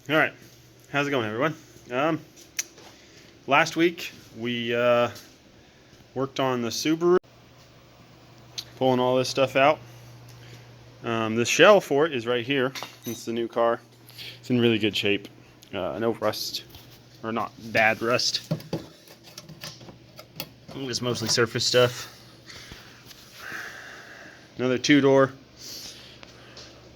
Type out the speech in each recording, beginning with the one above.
All right, how's it going, everyone? Last week we worked on the Subaru, pulling all this stuff out. The shell for it is right here. It's the new car. It's in really good shape. No rust, or not bad rust. It's mostly surface stuff. Another two-door.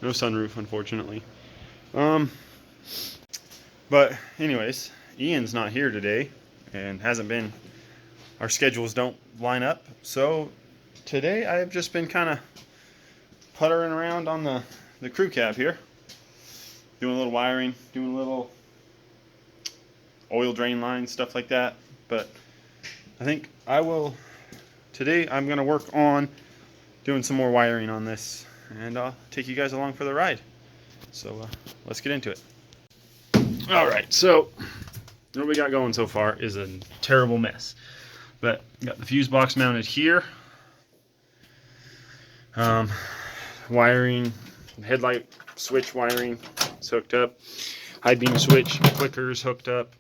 No sunroof, unfortunately. But anyways, Ian's not here today and hasn't been. Our schedules don't line up. So today I've just been kind of puttering around on the crew cab here. Doing a little wiring, doing a little oil drain lines, stuff like that. But I think today I'm going to work on doing some more wiring on this. And I'll take you guys along for the ride. So let's get into it. Alright, so what we got going so far is a terrible mess. But got the fuse box mounted here. Wiring, headlight switch wiring is hooked up. High beam switch, clickers hooked up.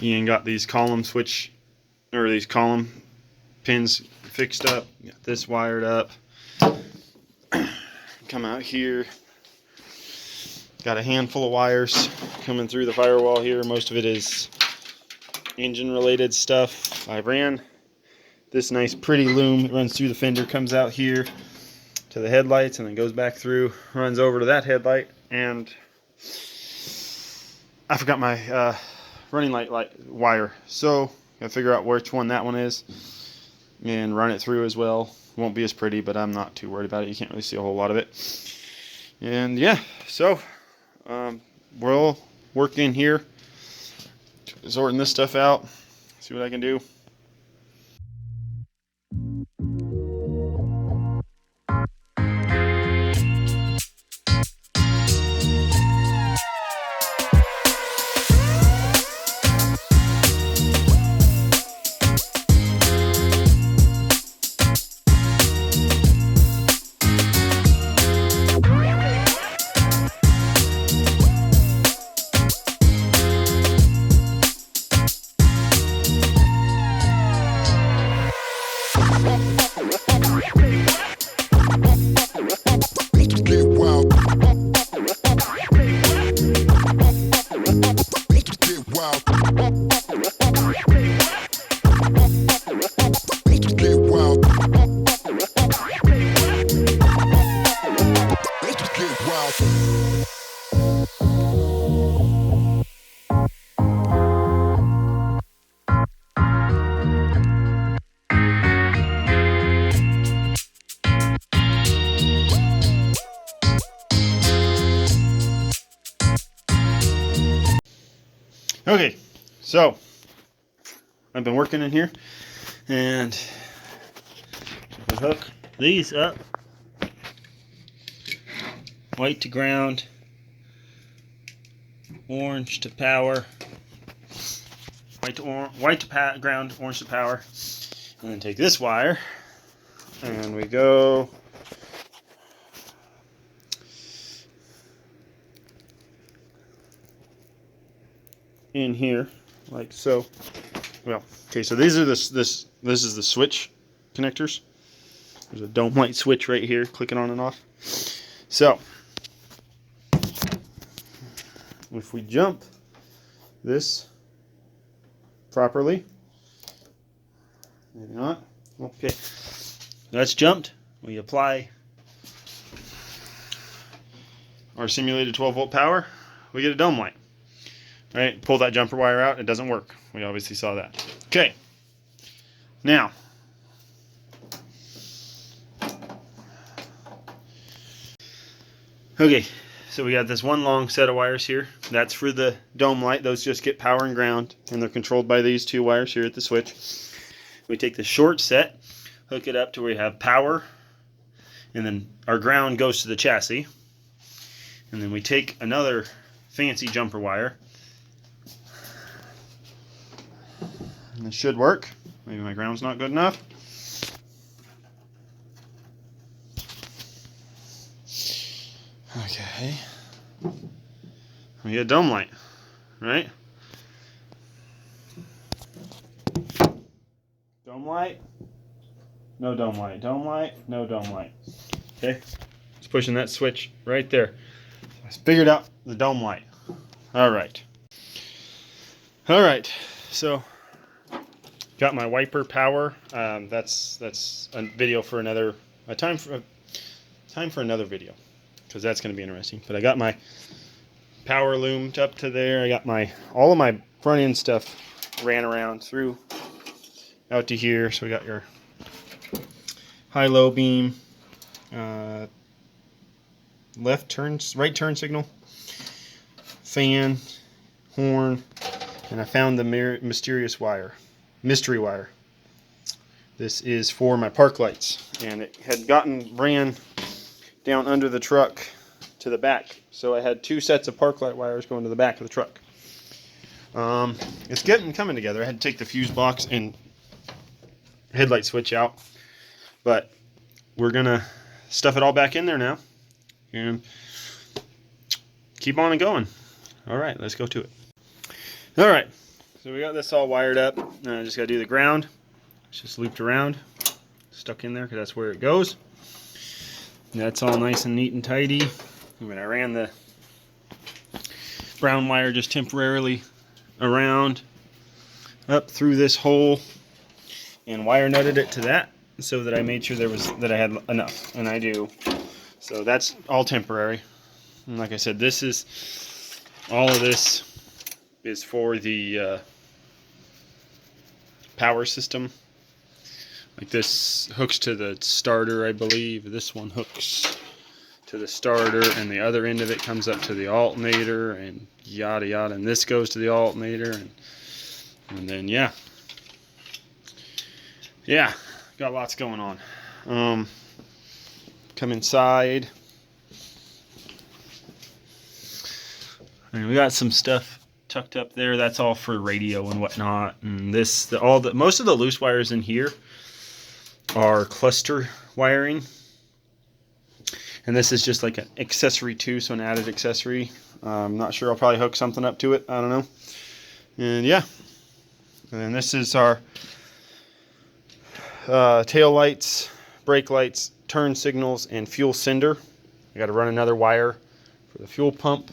Ian got these column pins fixed up. Got this wired up. Come out here. Got a handful of wires coming through the firewall here. Most of it is engine related stuff. I ran this nice pretty loom that runs through the fender, comes out here to the headlights and then goes back through, runs over to that headlight, and I forgot my running light wire. So gotta figure out which one that one is and run it through as well. Won't be as pretty, but I'm not too worried about it. You can't really see a whole lot of it. And yeah, so we'll work in here, sorting this stuff out, see what I can do. Okay, so I've been working in here, and I hook these up, white to ground, orange to power, white to ground, orange to power, and then take this wire, and we go in here like so. Well, okay, so these are this is the switch connectors. There's a dome light switch right here, clicking on and off. So if we jump this properly, maybe not. Okay, that's jumped. We apply our simulated 12-volt power. We get a dome light. Right, pull that jumper wire out, it doesn't work. We obviously saw that. Okay, now, okay, so we got this one long set of wires here. That's for the dome light. Those just get power and ground, and they're controlled by these two wires here at the switch. We take the short set, hook it up to where we have power, and then our ground goes to the chassis. And then we take another fancy jumper wire, and this should work. Maybe my ground's not good enough. Okay. We get dome light, right? Dome light, no dome light, dome light, no dome light. Okay, just pushing that switch right there. I figured out the dome light. All right. All right, so got my wiper power. That's a video for another time for another video, because that's going to be interesting. But I got my power loomed up to there. I got all of my front end stuff ran around through out to here. So we got your high-low beam, right turn signal, fan, horn, and I found the mystery wire. This is for my park lights, and it had ran down under the truck to the back. So I had 2 sets of park light wires going to the back of the truck. It's coming together. I had to take the fuse box and headlight switch out, but we're gonna stuff it all back in there now and keep on and going. All right, let's go to it. All right, so we got this all wired up. I just gotta do the ground. It's just looped around, stuck in there because that's where it goes. And that's all nice and neat and tidy. And when I ran the brown wire just temporarily around up through this hole and wire nutted it to that, so that I made sure that I had enough, and I do. So that's all temporary. And like I said, all of this is for the power system. Like this hooks to the starter, I believe. This one hooks to the starter, and the other end of it comes up to the alternator, and yada yada. And this goes to the alternator, and then yeah, got lots going on. Come inside, and we got some stuff tucked up there. That's all for radio and whatnot. And most of the loose wires in here are cluster wiring, and this is just like an accessory too, so an added accessory. I'm not sure, I'll probably hook something up to it, I don't know. And yeah, and then this is our tail lights, brake lights, turn signals, and fuel sender. I got to run another wire for the fuel pump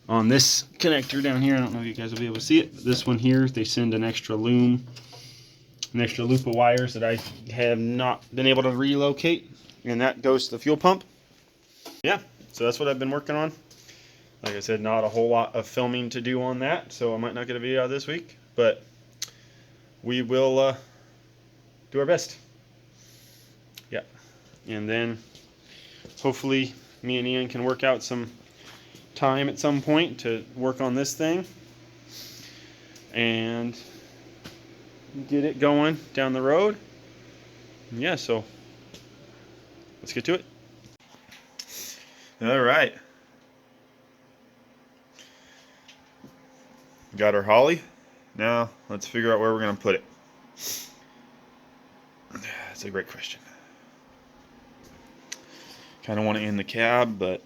on this connector down here. I don't know if you guys will be able to see it, but this one here, they send an extra loop of wires that I have not been able to relocate, and that goes to the fuel pump. Yeah, so that's what I've been working on. Like I said, not a whole lot of filming to do on that, so I might not get a video out this week, but we will do our best. Yeah, and then hopefully me and Ian can work out some time at some point to work on this thing and get it going down the road. Yeah, so let's get to it. All right, got our holley. Now let's figure out where we're going to put it. That's a great question. Kind of want it in the cab, but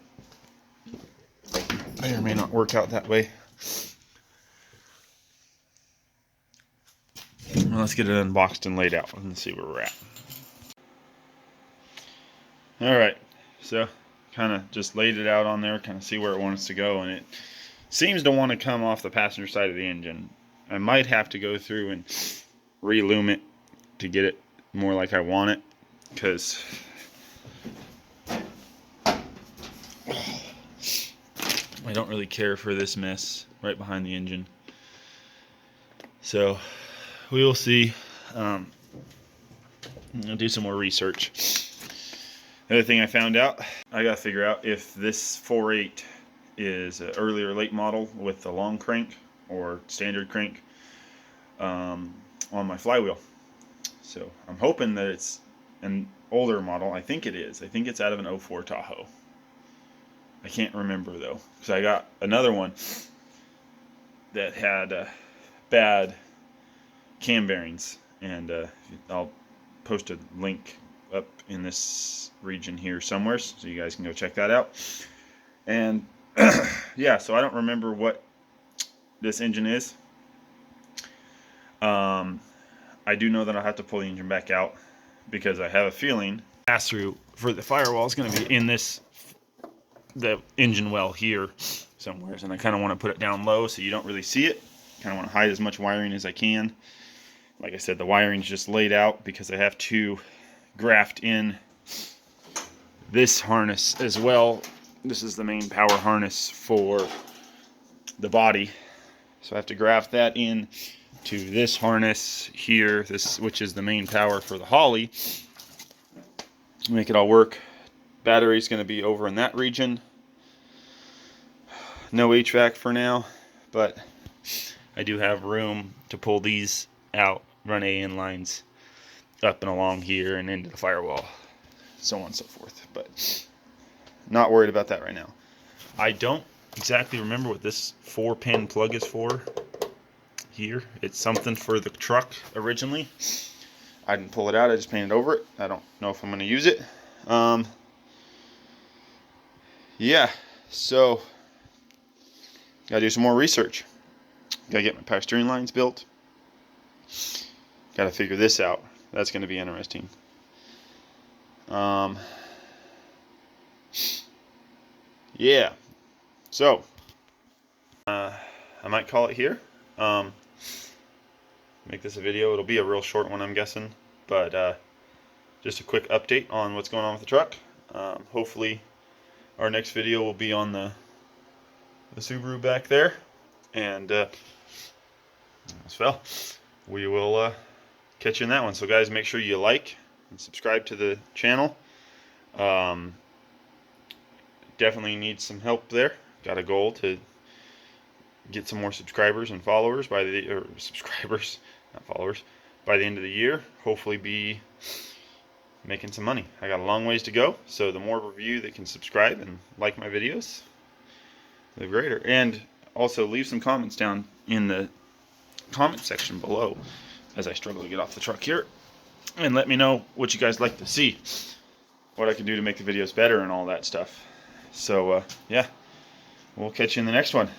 may or may not work out that way. Well, let's get it unboxed and laid out and see where we're at. Alright, so kind of just laid it out on there, kind of see where it wants to go, and it seems to want to come off the passenger side of the engine. I might have to go through and relume it to get it more like I want it, because I don't really care for this mess right behind the engine. So we will see. I'll do some more research. The other thing I found out, I gotta figure out if this 4.8 is an early or late model with the long crank or standard crank on my flywheel. So I'm hoping that it's an older model. I think it is. I think it's out of an 04 Tahoe. I can't remember though, because I got another one that had bad cam bearings, and I'll post a link up in this region here somewhere, so you guys can go check that out. And yeah, so I don't remember what this engine is. I do know that I'll have to pull the engine back out because I have a feeling pass through for the firewall is going to be in the engine well here somewhere, and I kind of want to put it down low so you don't really see it. Kind of want to hide as much wiring as I can. Like I said, the wiring's just laid out because I have to graft in this harness as well. This is the main power harness for the body, so I have to graft that in to this harness here, which is the main power for the holley. Make it all work. Battery's going to be over in that region. No HVAC for now, but I do have room to pull these out, run AN lines up and along here and into the firewall, so on and so forth. But not worried about that right now. I don't exactly remember what this 4-pin plug is for here. It's something for the truck originally. I didn't pull it out, I just painted over it. I don't know if I'm going to use it. Yeah, so gotta do some more research. Gotta get my power steering lines built. Gotta figure this out. That's going to be interesting. Yeah, so I might call it here. Make this a video. It'll be a real short one, I'm guessing, but just a quick update on what's going on with the truck. Hopefully our next video will be on the Subaru back there, and well, we will catch you in that one. So guys, make sure you like and subscribe to the channel. Definitely need some help there. Got a goal to get some more subscribers and followers by the subscribers, not followers, by the end of the year. Hopefully be making some money. I got a long ways to go, so the more of you that can subscribe and like my videos, the greater. And also leave some comments down in the comment section below as I struggle to get off the truck here, and let me know what you guys like to see, what I can do to make the videos better and all that stuff. So yeah, we'll catch you in the next one.